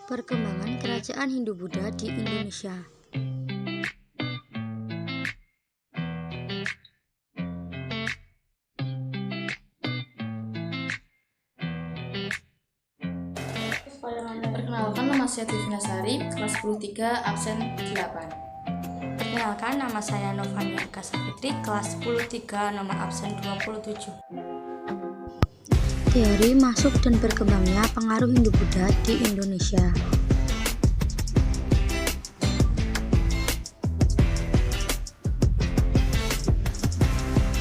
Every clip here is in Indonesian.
Perkembangan Kerajaan Hindu-Buddha di Indonesia. Perkenalkan, nama saya Tifinasari, kelas 10-3, absen 8. Perkenalkan, nama saya Novania Eka Safitri, kelas 10-3, nomor absen 27. Teori masuk dan berkembangnya pengaruh Hindu-Buddha di Indonesia.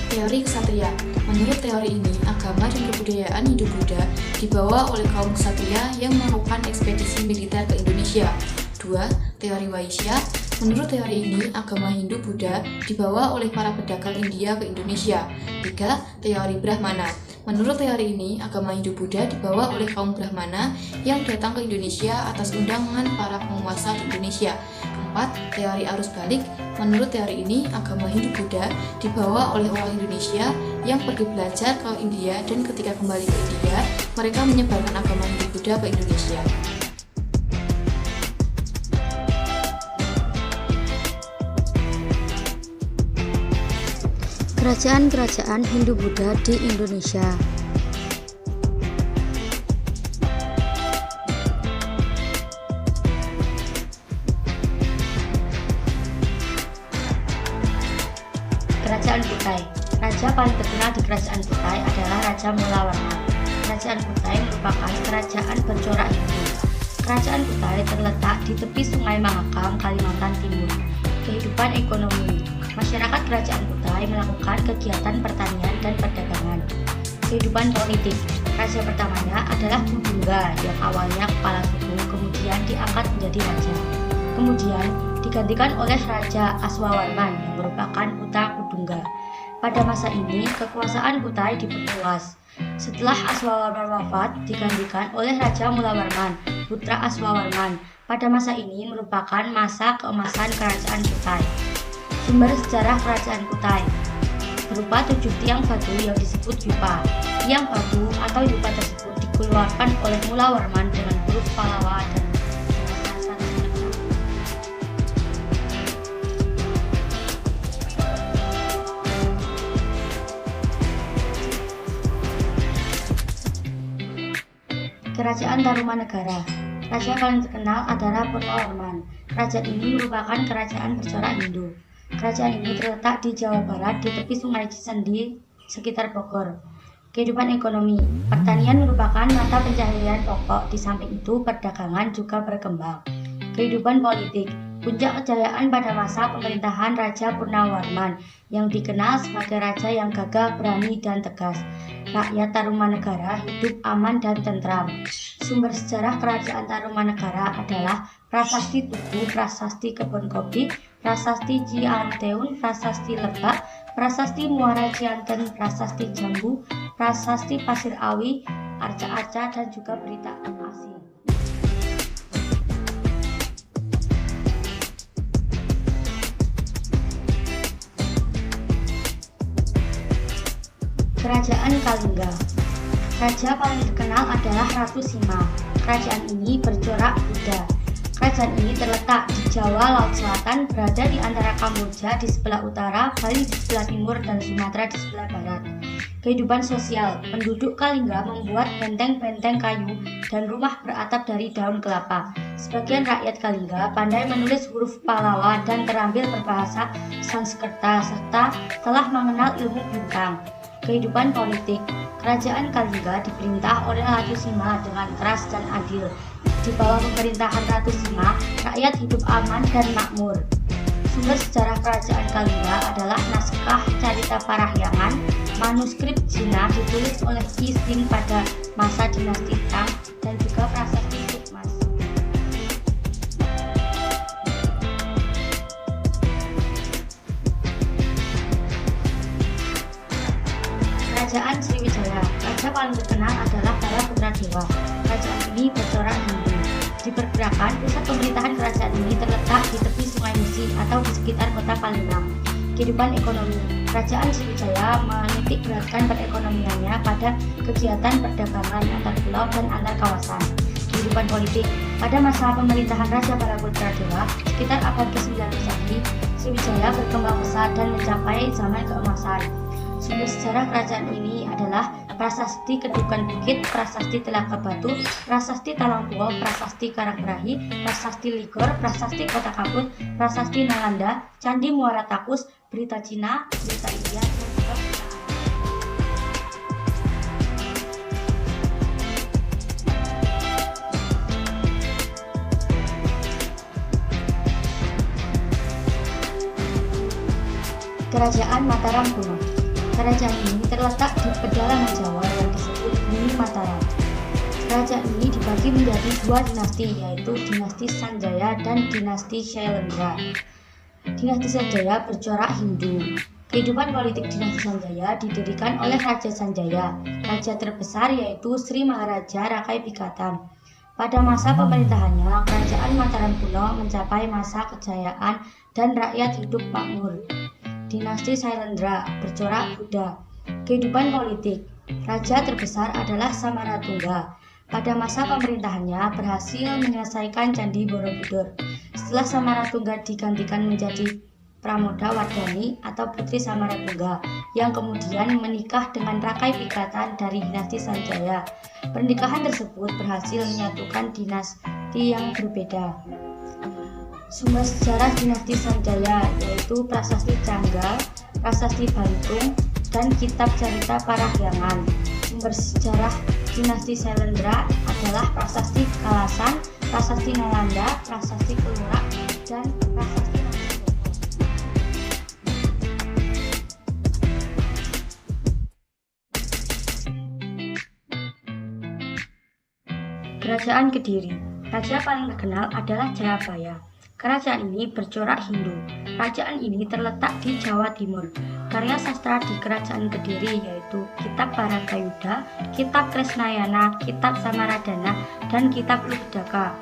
Teori Ksatria. Menurut teori ini, agama dan kebudayaan Hindu-Buddha dibawa oleh kaum ksatria yang melakukan ekspedisi militer ke Indonesia. 2. Teori Vaishya. Menurut teori ini, agama Hindu-Buddha dibawa oleh para pedagang India ke Indonesia. 3. Teori Brahmana. Menurut teori ini, agama Hindu-Buddha dibawa oleh kaum Brahmana yang datang ke Indonesia atas undangan para penguasa di Indonesia. 4. Teori arus balik. Menurut teori ini, agama Hindu-Buddha dibawa oleh orang Indonesia yang pergi belajar ke India dan ketika kembali ke India, mereka menyebarkan agama Hindu-Buddha ke Indonesia. Kerajaan-kerajaan Hindu-Buddha di Indonesia. Kerajaan Kutai. Raja paling terkenal di Kerajaan Kutai adalah Raja Mulawarman. Kerajaan Kutai merupakan kerajaan bercorak Hindu. Kerajaan Kutai terletak di tepi Sungai Mahakam, Kalimantan Timur. Kehidupan ekonomi. Masyarakat Kerajaan Kutai melakukan kegiatan pertanian dan perdagangan. Kehidupan politik. Raja pertamanya adalah Kudungga yang awalnya kepala suku, kemudian diangkat menjadi raja. Kemudian digantikan oleh Raja Aswawarman yang merupakan putra Kudungga. Pada masa ini, kekuasaan Kutai diperluas. Setelah Aswawarman wafat, digantikan oleh Raja Mulawarman, putra Aswawarman. Pada masa ini merupakan masa keemasan Kerajaan Kutai. Sumber sejarah Kerajaan Kutai berupa 7 tiang batu yang disebut yupa. Tiang batu atau yupa tersebut dikeluarkan oleh Mulawarman dengan huruf Pallawa dan Kerajaan Tarumanegara. Raja paling terkenal adalah Purnawarman. Kerajaan ini merupakan kerajaan bercorak Hindu. Kerajaan ini terletak di Jawa Barat di tepi Sungai Cisendi, sekitar Bogor. Kehidupan ekonomi. Pertanian merupakan mata pencaharian pokok, di samping itu perdagangan juga berkembang. Kehidupan politik. Puncak kejayaan pada masa pemerintahan Raja Purnawarman yang dikenal sebagai raja yang gagah, berani, dan tegas. Rakyat Tarumanegara hidup aman dan tentram. Sumber sejarah Kerajaan Tarumanegara adalah Prasasti Tugu, Prasasti Kebun Kopi, Prasasti Cianteun, Prasasti Lebak, Prasasti Muara Cianten, Prasasti Jambu, Prasasti Pasir Awi, Arca-arca, dan juga berita asing. Kerajaan Kalingga. Raja paling terkenal adalah Ratu Sima. Kerajaan ini bercorak Buddha. Kerajaan ini terletak di Jawa Laut Selatan, berada di antara Kamboja di sebelah utara, Bali di sebelah timur, dan Sumatera di sebelah barat. Kehidupan sosial. Penduduk Kalingga membuat benteng-benteng kayu dan rumah beratap dari daun kelapa. Sebagian rakyat Kalingga pandai menulis huruf Pallawa dan terampil berbahasa Sanskerta serta telah mengenal ilmu bintang. Kehidupan politik. Kerajaan Kalingga diperintah oleh Ratu Sima dengan keras dan adil. Di bawah pemerintahan Ratu Sima, rakyat hidup aman dan makmur. Sumber sejarah Kerajaan Kalingga adalah naskah Carita Parahyangan, manuskrip Cina ditulis oleh Ki Sing pada masa dinasti Tang, dan juga prasasti Sukmas. Kerajaan Sriwijaya. Raja paling terkenal adalah para putra dewa. Kerajaan ini bercorak Hindu. Diperkirakan pusat pemerintahan kerajaan ini terletak di tepi Sungai Musi atau di sekitar kota Palembang. Kehidupan ekonomi. Kerajaan Sriwijaya menitik beratkan perekonomiannya pada kegiatan perdagangan antar pulau dan antar kawasan. kehidupan politik. Pada masa pemerintahan Raja Balaputra II, sekitar abad ke-19 ini, Sriwijaya berkembang pesat dan mencapai zaman keemasan. Sumber sejarah kerajaan ini adalah Prasasti Kedukan Bukit, Prasasti Telaga Batu, Prasasti Talangtua, Prasasti Karanggrahi, Prasasti Ligor, Prasasti Kota Kapur, Prasasti Nalanda, Candi Muara Takus, Berita Cina, Berita India, dan juga Berita Arab. Kerajaan Mataram kuno. Kerajaan ini terletak di pedalaman Jawa yang disebut Bumi Mataram. Kerajaan ini dibagi menjadi dua dinasti, yaitu dinasti Sanjaya dan dinasti Shailendra. Dinasti Sanjaya bercorak Hindu. Kehidupan politik dinasti Sanjaya didirikan oleh Raja Sanjaya. Raja terbesar yaitu Sri Maharaja Rakai Pikatan. Pada masa pemerintahannya, kerajaan Mataram kuno mencapai masa kejayaan dan rakyat hidup makmur. Dinasti Shailendra bercorak Buddha. Kehidupan politik. Raja terbesar adalah Samaratungga. Pada masa pemerintahannya berhasil menyelesaikan Candi Borobudur. Setelah Samaratungga digantikan menjadi Pramoda Wardhani atau Putri Samaratungga yang kemudian menikah dengan Rakai Pikatan dari dinasti Sanjaya. Pernikahan tersebut berhasil menyatukan dinasti yang berbeda. Sumber sejarah dinasti Sanjaya yaitu Prasasti Canggal, Prasasti Bantung, dan Kitab Cerita Parahyangan. Sumber sejarah dinasti Shailendra adalah Prasasti Kalasan, Prasasti Nalanda, Prasasti Kelurak, dan Prasasti Nagara. Kerajaan Kediri. Raja paling terkenal adalah Jayabaya. Kerajaan ini bercorak Hindu. Kerajaan ini terletak di Jawa Timur. Karya sastra di Kerajaan Kediri yaitu Kitab Bharatayuddha, Kitab Kresnayana, Kitab Samaradana, dan Kitab Luhdaka.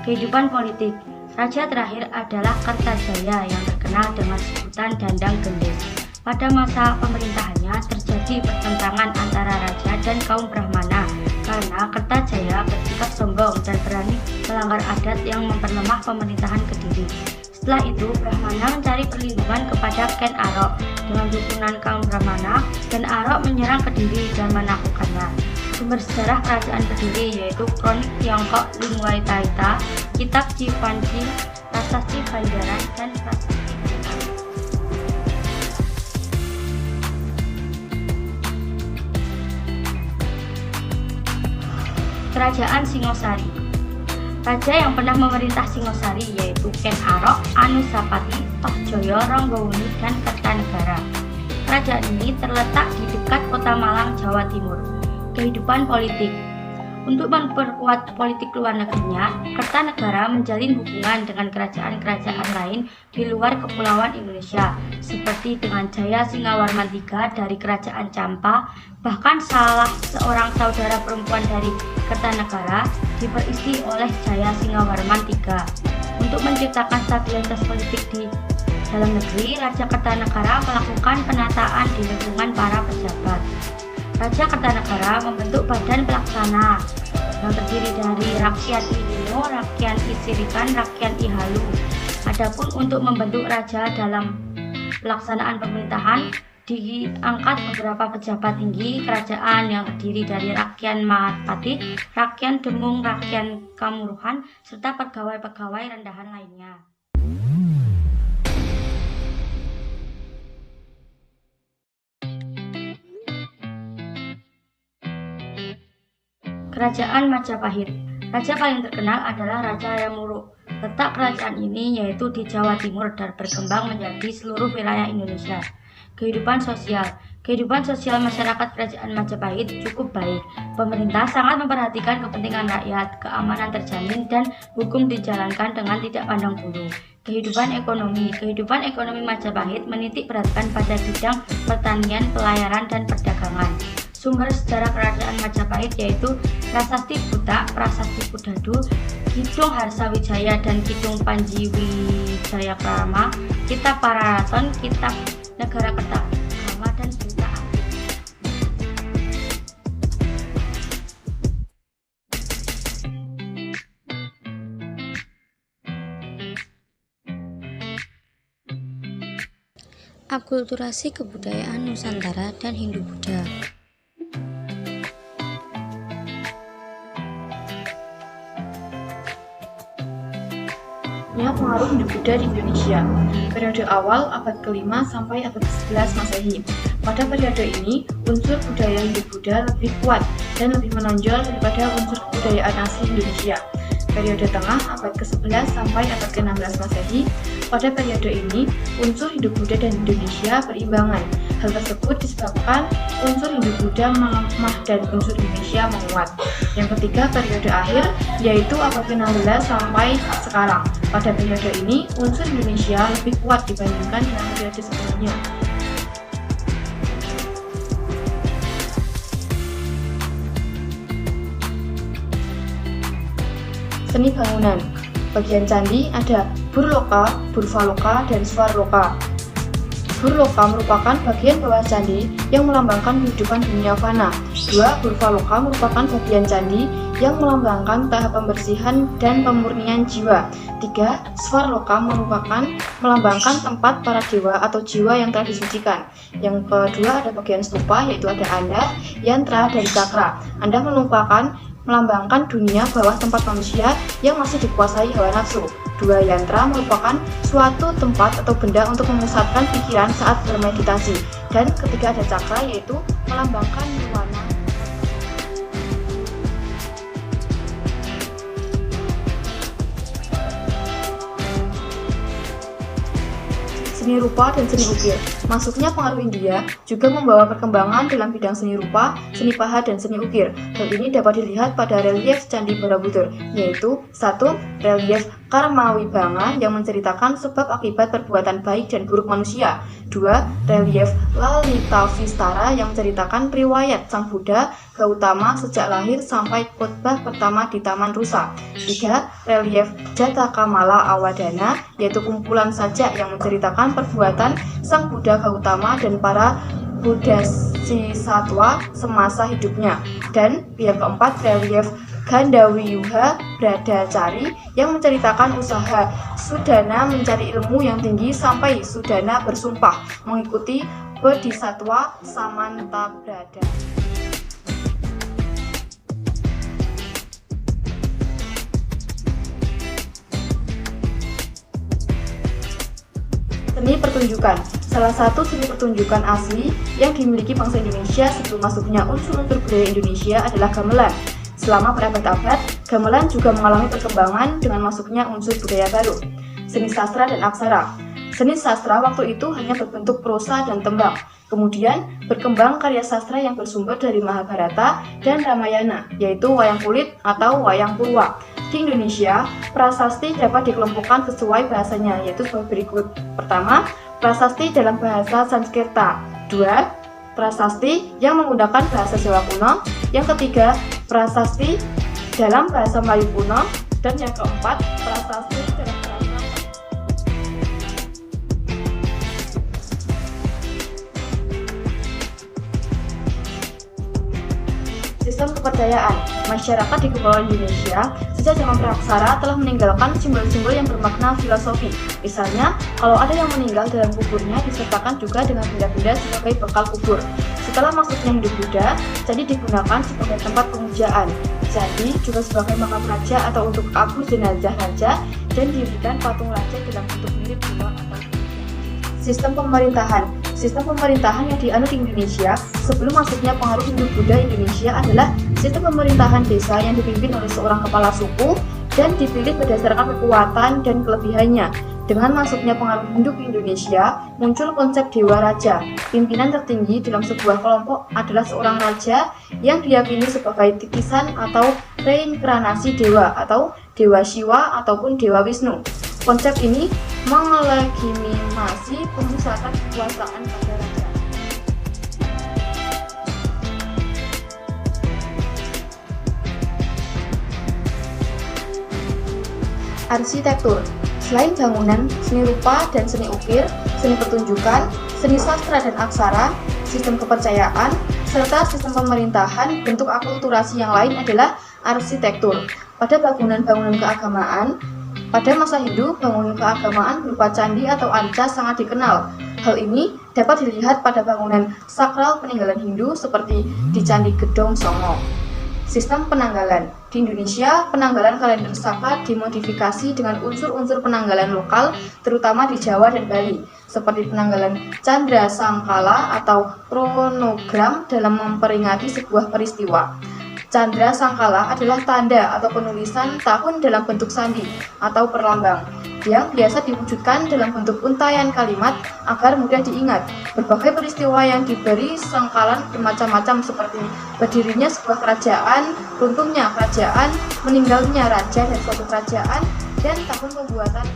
Kehidupan politik. Raja terakhir adalah Kertajaya yang terkenal dengan sebutan Dandang Gendis. Pada masa pemerintahannya terjadi pertentangan antara raja dan kaum Brahmana karena Kertajaya bersikap sombong dan berani melanggar adat yang memperlemah pemerintahan Kediri. Setelah itu, Brahmana mencari perlindungan kepada Ken Arok. Dengan dukungan kaum Brahmana, Ken Arok menyerang Kediri dan menaklukkannya. Sumber sejarah kerajaan Kediri yaitu Kronik Tiongkok Lingwai Taita, Kitab Cipanci, Prasasti Banjaran, dan Prasasti Banjaran. Kerajaan Singosari. Raja yang pernah memerintah Singosari yaitu Ken Arok, Anusapati, Tohjoyo, Ronggowuni, dan Kertanegara. Kerajaan ini terletak di dekat Kota Malang, Jawa Timur. Kehidupan politik. Untuk memperkuat politik luar negerinya, Kertanegara menjalin hubungan dengan kerajaan-kerajaan lain di luar Kepulauan Indonesia, seperti dengan Jaya Singawarman III dari Kerajaan Campa, bahkan salah seorang saudara perempuan dari Kertanegara diperistri oleh Jaya Singawarman III. Untuk menciptakan stabilitas politik di dalam negeri, Raja Kertanegara melakukan penataan di lingkungan para pejabat. Raja Kertanegara membentuk badan pelaksana yang terdiri dari Rakyat Ihino, Rakyat Isirikan, Rakyat Ihalu. Adapun untuk membentuk raja dalam pelaksanaan pemerintahan diangkat beberapa pejabat tinggi kerajaan yang terdiri dari Rakyat Mahapati, Rakyat Demung, Rakyat Kamuruhan, serta pegawai-pegawai rendahan lainnya. Kerajaan Majapahit. Raja paling terkenal adalah Raja Hayam-Wuruk. Letak kerajaan ini yaitu di Jawa Timur dan berkembang menjadi seluruh wilayah Indonesia. Kehidupan sosial. Kehidupan sosial masyarakat Kerajaan Majapahit cukup baik. Pemerintah sangat memperhatikan kepentingan rakyat, keamanan terjamin, dan hukum dijalankan dengan tidak pandang bulu. Kehidupan ekonomi. Kehidupan ekonomi Majapahit menitik beratkan pada bidang pertanian, pelayaran, dan perdagangan. Sumber sejarah kerajaan Majapahit yaitu Prasasti Butak, Prasasti Pudadu, Kidung Harsawijaya dan Kidung Panjiwijayakrama, Kitab Pararaton, Kitab Negara Kertagama, dan Berita Api. Akulturasi kebudayaan Nusantara dan Hindu-Buddha. Pengaruh Hindu-Buddha di Indonesia. Periode awal abad ke-5 sampai abad ke-11 Masehi. Pada periode ini, unsur budaya Hindu-Buddha lebih kuat dan lebih menonjol daripada unsur kebudayaan asli Indonesia. Periode tengah abad ke-11 sampai abad ke-16 Masehi. Pada periode ini, unsur Hindu-Buddha dan Indonesia berimbangan. Hal tersebut disebabkan unsur Hindu-Buddha melemah dan unsur Indonesia menguat. Yang ketiga, periode akhir, yaitu abad ke-16 sampai sekarang. Pada periode ini, unsur Indonesia lebih kuat dibandingkan dengan periode sebelumnya. Seni bangunan. Bagian candi ada Burloka, Burvaloka, dan Swarloka. Burloka merupakan bagian bawah candi yang melambangkan kehidupan dunia fana. 2. Burvaloka merupakan bagian candi yang melambangkan tahap pembersihan dan pemurnian jiwa. 3. Swarloka merupakan melambangkan tempat para dewa atau jiwa yang telah disucikan. Yang kedua ada bagian stupa, yaitu ada Anda, yantra, dan cakra. Anda melambangkan dunia bawah tempat manusia yang masih dikuasai hawa nafsu. 2. Yantra merupakan suatu tempat atau benda untuk memusatkan pikiran saat bermeditasi. Dan ketiga ada cakra, yaitu melambangkan nirwana. Seni rupa dan seni ukir. Masuknya pengaruh India juga membawa perkembangan dalam bidang seni rupa, seni pahat, dan seni ukir. Hal ini dapat dilihat pada relief Candi Borobudur, yaitu 1. Relief Karmawibanga yang menceritakan sebab akibat perbuatan baik dan buruk manusia. 2. Relief Lalita Vistara yang menceritakan riwayat Sang Buddha Gautama sejak lahir sampai khotbah pertama di Taman Rusa. 3. Relief Jatakamala Awadana, yaitu kumpulan sajak yang menceritakan perbuatan Sang Buddha Gautama dan para Bodhisatwa semasa hidupnya. Dan yang keempat, relief Gandawiyuha Bradacari yang menceritakan usaha Sudana mencari ilmu yang tinggi sampai Sudana bersumpah mengikuti Bodhisatwa Samantabhadra. Seni pertunjukan. Salah satu seni pertunjukan asli yang dimiliki bangsa Indonesia sebelum masuknya unsur-unsur budaya Indonesia adalah gamelan. Selama berabad-abad, gamelan juga mengalami perkembangan dengan masuknya unsur budaya baru. Seni sastra dan aksara. Seni sastra waktu itu hanya berbentuk prosa dan tembang. Kemudian berkembang karya sastra yang bersumber dari Mahabharata dan Ramayana, yaitu wayang kulit atau wayang purwa. Di Indonesia, prasasti dapat dikelompokkan sesuai bahasanya, yaitu sebagai berikut. Pertama, prasasti dalam bahasa Sanskerta. 2. Prasasti yang menggunakan bahasa Jawa kuno. Yang ketiga, prasasti dalam bahasa Melayu kuno. Dan yang keempat, prasasti dalam bahasa Sistem kepercayaan. Masyarakat di Kepulauan Indonesia sejak zaman praksara telah meninggalkan simbol-simbol yang bermakna filosofi. Misalnya, kalau ada yang meninggal dalam kuburnya disertakan juga dengan benda-benda sebagai bekal kubur. Setelah masuknya Hindu-Buddha, candi digunakan sebagai tempat pemujaan. Candi juga sebagai makam raja atau untuk kabur jenazah raja dan didirikan patung raja dalam bentuk mirip dewa atau sistem pemerintahan. Sistem pemerintahan yang dianut di Indonesia sebelum masuknya pengaruh Hindu-Buddha Indonesia adalah sistem pemerintahan desa yang dipimpin oleh seorang kepala suku dan dipilih berdasarkan kekuatan dan kelebihannya. Dengan masuknya pengaruh Hindu ke Indonesia, muncul konsep dewa raja. Pimpinan tertinggi dalam sebuah kelompok adalah seorang raja yang diyakini sebagai titisan atau reinkarnasi dewa atau dewa Shiva ataupun dewa Wisnu. Konsep ini melegitimasi pemusatan kekuasaan pada raja. Arsitektur. Selain bangunan, seni rupa dan seni ukir, seni pertunjukan, seni sastra dan aksara, sistem kepercayaan, serta sistem pemerintahan, bentuk akulturasi yang lain adalah arsitektur. Pada bangunan-bangunan keagamaan, pada masa Hindu, bangunan keagamaan berupa candi atau arca sangat dikenal. Hal ini dapat dilihat pada bangunan sakral peninggalan Hindu seperti di Candi Gedong Songo. Sistem penanggalan. Di Indonesia, penanggalan kalender Saka dimodifikasi dengan unsur-unsur penanggalan lokal, terutama di Jawa dan Bali, seperti penanggalan Candra Sangkala atau kronogram dalam memperingati sebuah peristiwa. Candra Sangkala adalah tanda atau penulisan tahun dalam bentuk sandi atau perlambang, yang biasa diwujudkan dalam bentuk untaian kalimat agar mudah diingat. Berbagai peristiwa yang diberi sangkalan bermacam-macam seperti berdirinya sebuah kerajaan, runtuhnya kerajaan, meninggalnya raja dan suatu kerajaan, dan tahun pembuatan